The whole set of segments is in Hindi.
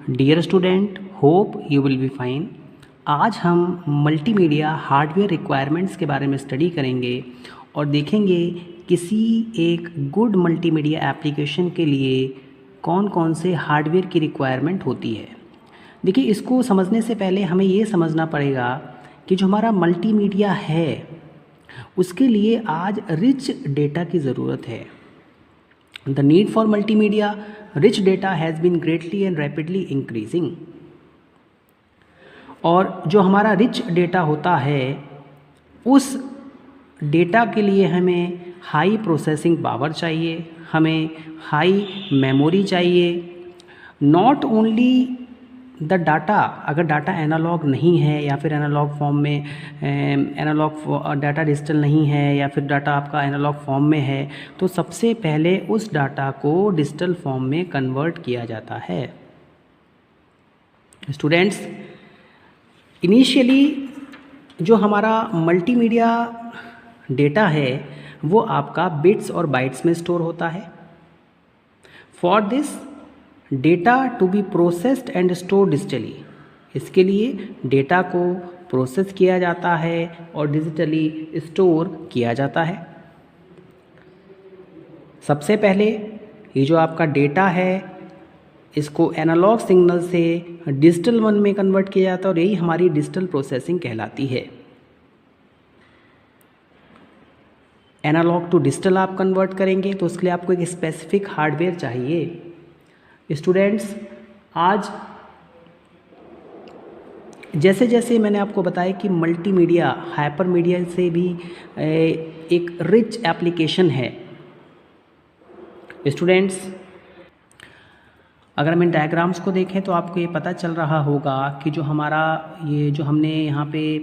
Dear student, hope you will be fine. आज हम मल्टीमीडिया हार्डवेयर रिक्वायरमेंट्स के बारे में स्टडी करेंगे और देखेंगे किसी एक गुड मल्टीमीडिया एप्लीकेशन के लिए कौन कौन से हार्डवेयर की रिक्वायरमेंट होती है। देखिए, इसको समझने से पहले हमें ये समझना पड़ेगा कि जो हमारा मल्टीमीडिया है उसके लिए आज रिच डेटा की ज़रूरत है। The need for multimedia rich data has been greatly and rapidly increasing। और जो हमारा रिच डेटा होता है उस डेटा के लिए हमें हाई प्रोसेसिंग पावर चाहिए, हमें हाई मेमोरी चाहिए। नॉट ओनली द डाटा, अगर डाटा एनालॉग नहीं है या फिर एनालॉग फॉर्म में एनालॉग डाटा डिजिटल नहीं है या फिर डाटा आपका एनालॉग फॉर्म में है, तो सबसे पहले उस डाटा को डिजिटल फॉर्म में कन्वर्ट किया जाता है। स्टूडेंट्स, इनिशियली जो हमारा मल्टीमीडिया डेटा है वो आपका बिट्स और बाइट्स में स्टोर होता है। For this data to be processed and store digitally, इसके लिए डेटा को प्रोसेस किया जाता है और डिजिटली स्टोर किया जाता है। सबसे पहले ये जो आपका डेटा है इसको एनालॉग सिग्नल से डिजिटल वन में कन्वर्ट किया जाता है और यही हमारी डिजिटल प्रोसेसिंग कहलाती है। एनालॉग टू डिजिटल आप कन्वर्ट करेंगे तो उसके लिए आपको एक स्पेसिफिक हार्डवेयर चाहिए। स्टूडेंट्स, आज जैसे जैसे मैंने आपको बताया कि मल्टीमीडिया हाइपर मीडिया से भी एक रिच एप्लीकेशन है। स्टूडेंट्स, अगर हम इन डायग्राम्स को देखें तो आपको ये पता चल रहा होगा कि जो हमारा ये जो हमने यहाँ पे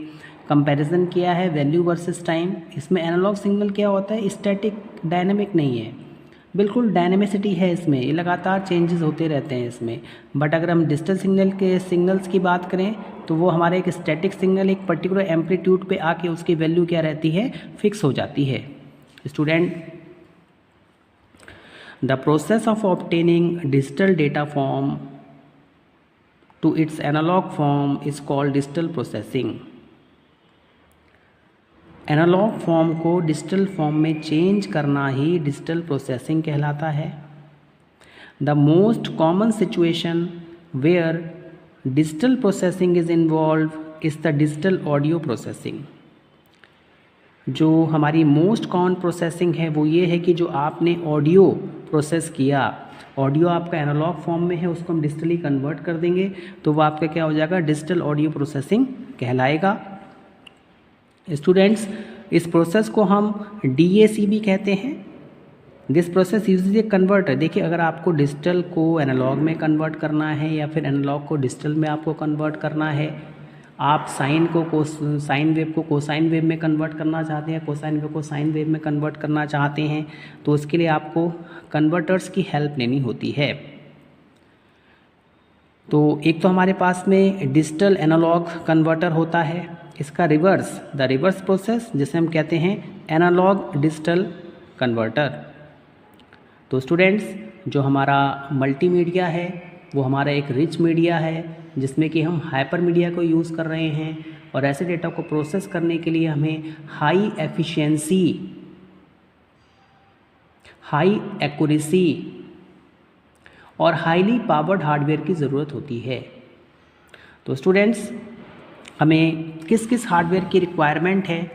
कंपैरिजन किया है वैल्यू वर्सेस टाइम, इसमें एनालॉग सिग्नल क्या होता है, स्टैटिक डायनेमिक नहीं है, बिल्कुल डायनेमिसिटी है इसमें, ये लगातार चेंजेस होते रहते हैं इसमें। बट अगर हम डिजिटल सिग्नल्स की बात करें तो वो हमारे एक स्टैटिक सिग्नल एक पर्टिकुलर एम्पलीट्यूड पे आके उसकी वैल्यू क्या रहती है, फिक्स हो जाती है। Student, the process of obtaining digital data form to its analogue form is called digital processing. Analogue form को डिजिटल फॉर्म में चेंज करना ही डिजिटल प्रोसेसिंग कहलाता है। The most common situation where digital processing is involve is the digital audio processing. जो हमारी मोस्ट कॉमन प्रोसेसिंग है वो ये है कि जो आपने ऑडियो प्रोसेस किया, ऑडियो आपका एनालॉग फॉर्म में है, उसको हम डिजिटली कन्वर्ट कर देंगे तो वो आपका क्या हो जाएगा, डिजिटल ऑडियो प्रोसेसिंग कहलाएगा। स्टूडेंट्स, इस प्रोसेस को हम DAC भी कहते हैं। This process usage A converter. देखिए, अगर आपको डिजिटल को एनालॉग में कन्वर्ट करना है या फिर एनालॉग को डिजिटल में आपको कन्वर्ट करना है, आप साइन वेव को कोसाइन वेव में कन्वर्ट करना चाहते हैं, कोसाइन वेव को साइन वेव में कन्वर्ट करना चाहते हैं, तो उसके लिए आपको कन्वर्टर्स की हेल्प लेनी होती है। तो एक तो हमारे पास में डिजिटल एनालॉग कन्वर्टर होता है, इसका रिवर्स द रिवर्स प्रोसेस जिसे हम कहते हैं एनालॉग डिजिटल कन्वर्टर। तो स्टूडेंट्स, जो हमारा मल्टीमीडिया है वो हमारा एक रिच मीडिया है जिसमें कि हम हाइपर मीडिया को यूज़ कर रहे हैं और ऐसे डेटा को प्रोसेस करने के लिए हमें हाई एफिशिएंसी, हाई एक्यूरेसी और हाईली पावर्ड हार्डवेयर की ज़रूरत होती है। तो स्टूडेंट्स, हमें किस किस हार्डवेयर की रिक्वायरमेंट है?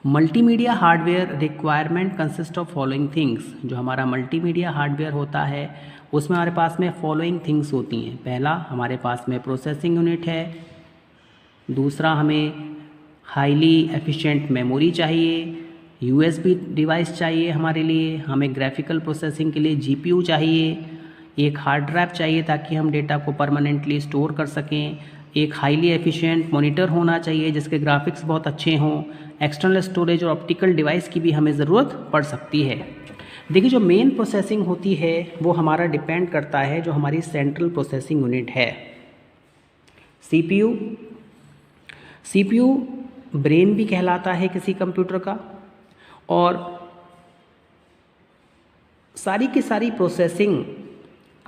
Multimedia hardware requirement consist of following things. जो हमारा मल्टीमीडिया हार्डवेयर होता है उसमें हमारे पास में फॉलोइंग थिंग्स होती हैं। पहला, हमारे पास में प्रोसेसिंग यूनिट है। दूसरा, हमें हाईली एफिशिएंट मेमोरी चाहिए, USB डिवाइस चाहिए हमारे लिए, हमें ग्राफिकल प्रोसेसिंग के लिए GPU चाहिए, एक हार्ड ड्राइव चाहिए ताकि हम डेटा को परमानेंटली स्टोर कर सकें, एक हाईली एफिशिएंट मॉनिटर होना चाहिए जिसके ग्राफिक्स बहुत अच्छे हों, एक्सटर्नल स्टोरेज और ऑप्टिकल डिवाइस की भी हमें ज़रूरत पड़ सकती है। देखिए, जो मेन प्रोसेसिंग होती है वो हमारा डिपेंड करता है जो हमारी सेंट्रल प्रोसेसिंग यूनिट है, CPU ब्रेन भी कहलाता है किसी कंप्यूटर का। और सारी की सारी प्रोसेसिंग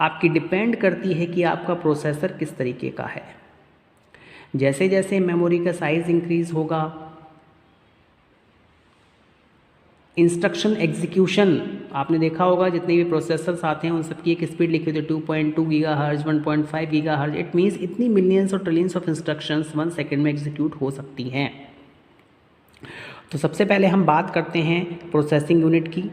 आपकी डिपेंड करती है कि आपका प्रोसेसर किस तरीके का है। जैसे जैसे मेमोरी का साइज़ इंक्रीज़ होगा, इंस्ट्रक्शन एग्जीक्यूशन, आपने देखा होगा जितने भी प्रोसेसर्स आते हैं उन सबकी एक स्पीड लिखी होती है 2.2 गीगाहर्ट्ज़, 1.5 गीगाहर्ट्ज़। इट मीन्स इतनी मिलियंस और ट्रिलियंस ऑफ इंस्ट्रक्शंस 1 सेकेंड में एग्जीक्यूट हो सकती हैं। तो सबसे पहले हम बात करते हैं प्रोसेसिंग यूनिट की।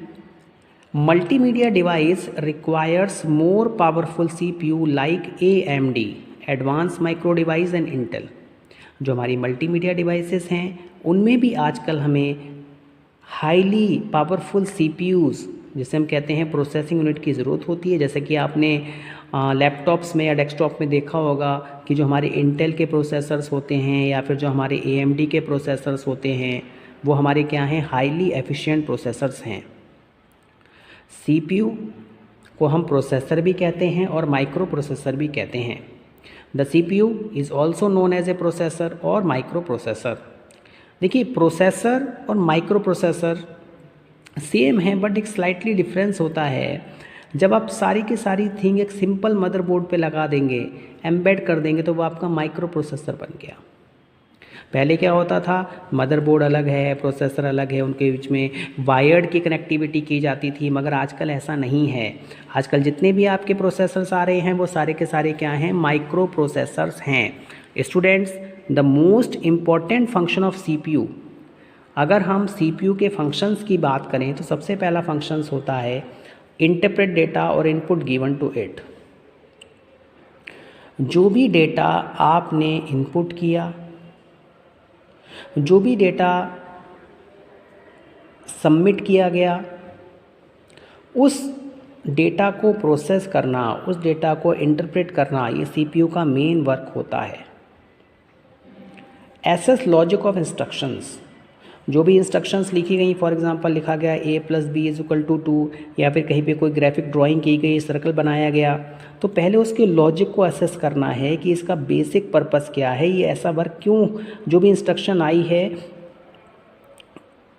Multimedia device requires more powerful CPU like AMD, advance micro device and Intel. जो हमारी मल्टीमीडिया डिवाइसेस हैं उनमें भी आजकल हमें हाईली पावरफुल CPUs, जिसे हम कहते हैं प्रोसेसिंग यूनिट की ज़रूरत होती है। जैसे कि आपने लैपटॉप्स में या डेस्कटॉप में देखा होगा कि जो हमारे इंटेल के प्रोसेसर्स होते हैं या फिर जो हमारे AMD के प्रोसेसर्स होते हैं वो हमारे क्या हैं, हाईली एफिशिएंट प्रोसेसर्स हैं। CPU को हम प्रोसेसर भी कहते हैं और माइक्रो प्रोसेसर भी कहते हैं। The CPU is also known as a processor और माइक्रो प्रोसेसर। देखिए, प्रोसेसर और माइक्रो प्रोसेसर सेम है बट एक स्लाइटली डिफरेंस होता है। जब आप सारी की सारी थिंग एक सिंपल मदरबोर्ड पे लगा देंगे, एम्बेड कर देंगे, तो वो आपका माइक्रो प्रोसेसर बन गया। पहले क्या होता था, मदरबोर्ड अलग है, प्रोसेसर अलग है, उनके बीच में वायर्ड की कनेक्टिविटी की जाती थी, मगर आजकल ऐसा नहीं है। आजकल जितने भी आपके प्रोसेसर्स आ रहे हैं वो सारे के सारे क्या हैं, माइक्रो प्रोसेसर्स हैं। Students, the most important function of CPU, अगर हम CPU के फंक्शंस की बात करें तो सबसे पहला फंक्शंस होता है इंटरप्रेट डेटा और इनपुट गिवन टू इट। जो भी डेटा आपने इनपुट किया, जो भी डेटा सबमिट किया गया, उस डेटा को प्रोसेस करना, उस डेटा को इंटरप्रेट करना, ये CPU का मेन वर्क होता है। एसएस लॉजिक ऑफ इंस्ट्रक्शंस, जो भी इंस्ट्रक्शंस लिखी गई, फॉर एग्जांपल लिखा गया A+B=2, या फिर कहीं पे कोई ग्राफिक ड्राइंग की गई, सर्कल बनाया गया, तो पहले उसके लॉजिक को असेस करना है कि इसका बेसिक पर्पस क्या है, ये ऐसा वर्क क्यों, जो भी इंस्ट्रक्शन आई है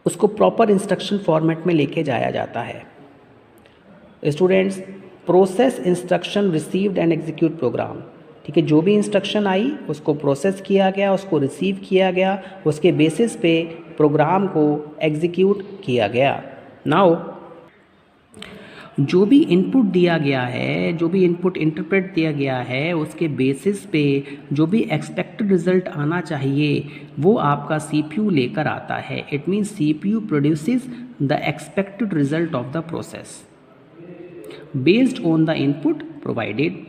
उसको प्रॉपर इंस्ट्रक्शन फॉर्मेट में लेके जाया जाता है। Students, process instruction received and execute program, ठीक है, जो भी इंस्ट्रक्शन आई उसको प्रोसेस किया गया, उसको रिसीव किया गया, उसके बेसिस पे प्रोग्राम को एग्जीक्यूट किया गया। नाउ जो भी इनपुट दिया गया है, जो भी इनपुट इंटरप्रेट दिया गया है, उसके बेसिस पे जो भी एक्सपेक्टेड रिजल्ट आना चाहिए वो आपका CPU लेकर आता है। It means CPU produces the expected result of the process based on the input provided.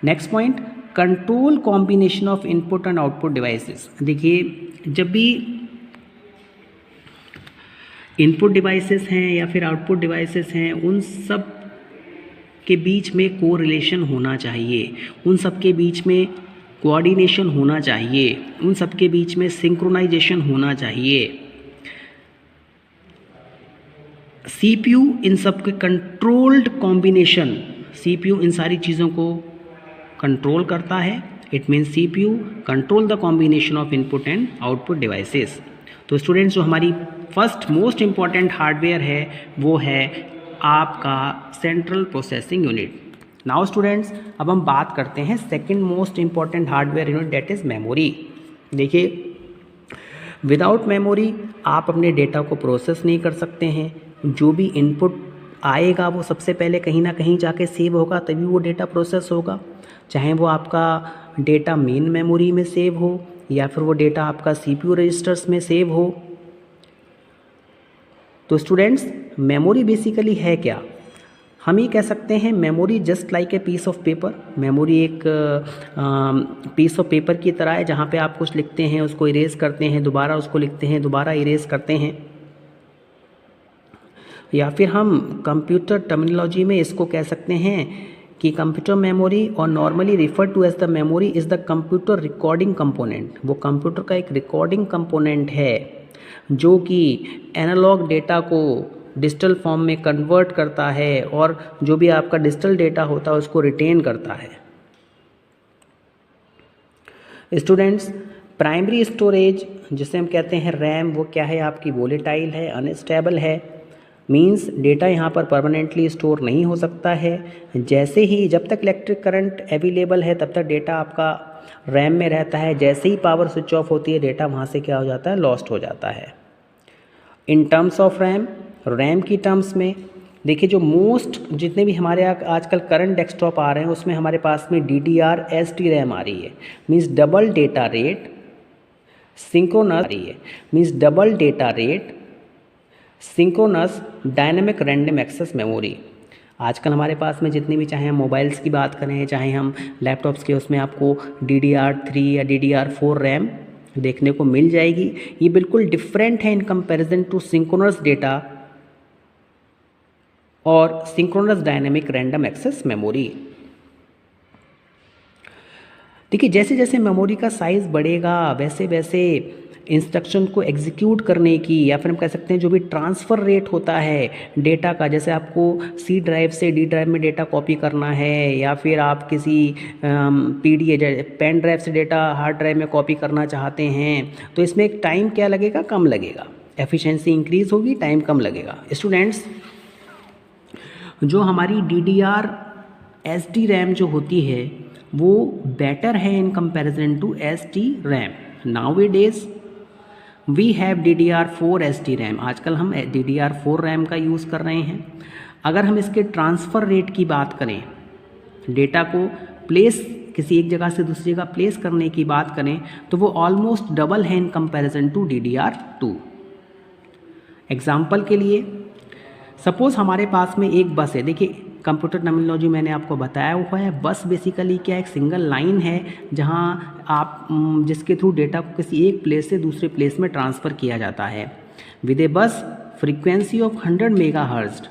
Next point, control combination of input and output devices. देखिए, जब भी इनपुट डिवाइसेस हैं या फिर आउटपुट डिवाइसेस हैं, उन सब के बीच में कोरिलेशन होना चाहिए, उन सब के बीच में कोऑर्डिनेशन होना चाहिए, उन सब के बीच में सिंक्रोनाइजेशन होना चाहिए। CPU इन सब के कंट्रोल्ड कॉम्बिनेशन, CPU इन सारी चीज़ों को कंट्रोल करता है। It means CPU control the combination of input and output devices. तो स्टूडेंट्स, जो हमारी फर्स्ट मोस्ट इम्पॉर्टेंट हार्डवेयर है वो है आपका central processing unit. Now students, अब हम बात करते हैं second most important hardware unit, that is memory. देखिए, विदाउट मेमोरी आप अपने डेटा को प्रोसेस नहीं कर सकते हैं। जो भी इनपुट आएगा वो सबसे पहले कहीं ना कहीं जाके सेव होगा, तभी वो डेटा प्रोसेस होगा। चाहे वो आपका डेटा मेन मेमोरी में सेव हो या फिर वो डेटा आपका CPU रजिस्टर्स में सेव हो। तो स्टूडेंट्स, मेमोरी बेसिकली है क्या? हम ये कह सकते हैं memory just like a piece of paper. Memory एक पीस ऑफ पेपर की तरह है जहाँ पे आप कुछ लिखते हैं, उसको इरेज करते हैं, दोबारा उसको लिखते हैं, दोबारा इरेज करते हैं। या फिर हम कंप्यूटर टर्मिनोलॉजी में इसको कह सकते हैं कि कंप्यूटर मेमोरी और normally refer to as the memory is the computer recording component. वो कंप्यूटर का एक रिकॉर्डिंग कंपोनेंट है जो कि एनालॉग डेटा को डिजिटल फॉर्म में कन्वर्ट करता है और जो भी आपका डिजिटल डेटा होता है उसको रिटेन करता है। स्टूडेंट्स, प्राइमरी स्टोरेज जिसे हम कहते हैं रैम, वो क्या है? आपकी वोलेटाइल है, अनस्टेबल है। मीन्स डेटा यहाँ पर परमानेंटली स्टोर नहीं हो सकता है। जैसे ही जब तक इलेक्ट्रिक करंट अवेलेबल है तब तक डेटा आपका रैम में रहता है। जैसे ही पावर स्विच ऑफ होती है डेटा वहाँ से क्या हो जाता है, लॉस्ट हो जाता है। इन टर्म्स ऑफ रैम की टर्म्स में देखिए, जो मोस्ट जितने भी हमारे आजकल करंट डेस्कटॉप आ रहे हैं उसमें हमारे पास में DDR-SD रैम आ रही है। Means double data rate synchronous आ रही है। Means double data rate synchronous dynamic random access memory. आजकल हमारे पास में जितनी भी, चाहे हम मोबाइल्स की बात करें चाहे हम लैपटॉप्स के, उसमें आपको DDR3 या DDR4 रैम देखने को मिल जाएगी। ये बिल्कुल डिफरेंट है in comparison to synchronous data और synchronous dynamic random access memory. देखिए, जैसे जैसे मेमोरी का साइज़ बढ़ेगा वैसे वैसे इंस्ट्रक्शन को एग्जीक्यूट करने की, या फिर हम कह सकते हैं जो भी ट्रांसफ़र रेट होता है डेटा का, जैसे आपको C ड्राइव से D ड्राइव में डेटा कॉपी करना है, या फिर आप किसी पेन ड्राइव से डेटा हार्ड ड्राइव में कॉपी करना चाहते हैं, तो इसमें एक टाइम क्या लगेगा, कम लगेगा। एफिशिएंसी इंक्रीज़ होगी, टाइम कम लगेगा। स्टूडेंट्स, जो हमारी DDR-SD रैम जो होती है वो बेटर है in comparison to SD RAM. Nowadays we have DDR4-SD RAM. आजकल हम DDR4 रैम का यूज़ कर रहे हैं। अगर हम इसके ट्रांसफ़र रेट की बात करें, डेटा को प्लेस किसी एक जगह से दूसरी जगह प्लेस करने की बात करें, तो वो ऑलमोस्ट डबल है in comparison to DDR2। Example के लिए, सपोज़ हमारे पास में एक बस है। देखिए, कंप्यूटर टर्मिनोलॉजी मैंने आपको बताया हुआ है। बस बेसिकली क्या, एक सिंगल लाइन है जहां आप जिसके थ्रू डेटा को किसी एक प्लेस से दूसरे प्लेस में ट्रांसफ़र किया जाता है। विद ए बस frequency of 100 megahertz,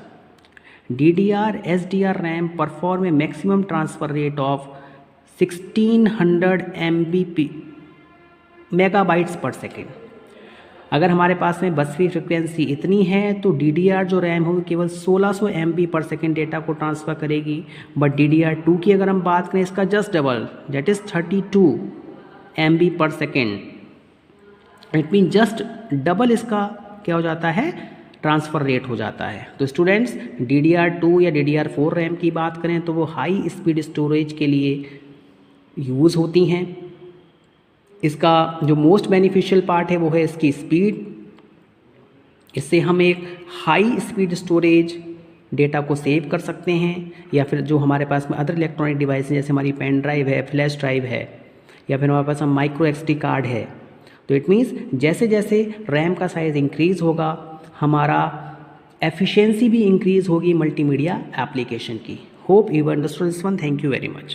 DDR-SDR RAM perform a maximum transfer rate of 1600 MB megabytes पर सेकेंड। अगर हमारे पास में बस की फ्रिक्वेंसी इतनी है तो DDR जो रैम होगी केवल 1600 MB पर सेकेंड डेटा को ट्रांसफ़र करेगी। बट DDR2 की अगर हम बात करें, इसका just double, that is 32 MB पर second. It mean just double इसका क्या हो जाता है, ट्रांसफ़र रेट हो जाता है। तो स्टूडेंट्स, DDR2 या DDR4 रैम की बात करें तो वो हाई स्पीड स्टोरेज के लिए यूज़ होती हैं। इसका जो मोस्ट बेनिफिशियल पार्ट है वो है इसकी स्पीड। इससे हम एक हाई स्पीड स्टोरेज डेटा को सेव कर सकते हैं, या फिर जो हमारे पास में अदर इलेक्ट्रॉनिक डिवाइस जैसे हमारी पेन ड्राइव है, फ्लैश ड्राइव है, या फिर हमारे पास माइक्रो SD कार्ड है। तो इट मीन्स जैसे जैसे रैम का साइज़ इंक्रीज़ होगा हमारा एफिशिएंसी भी इंक्रीज़ होगी मल्टीमीडिया एप्लीकेशन की। Hope you understood this one. Thank you very much.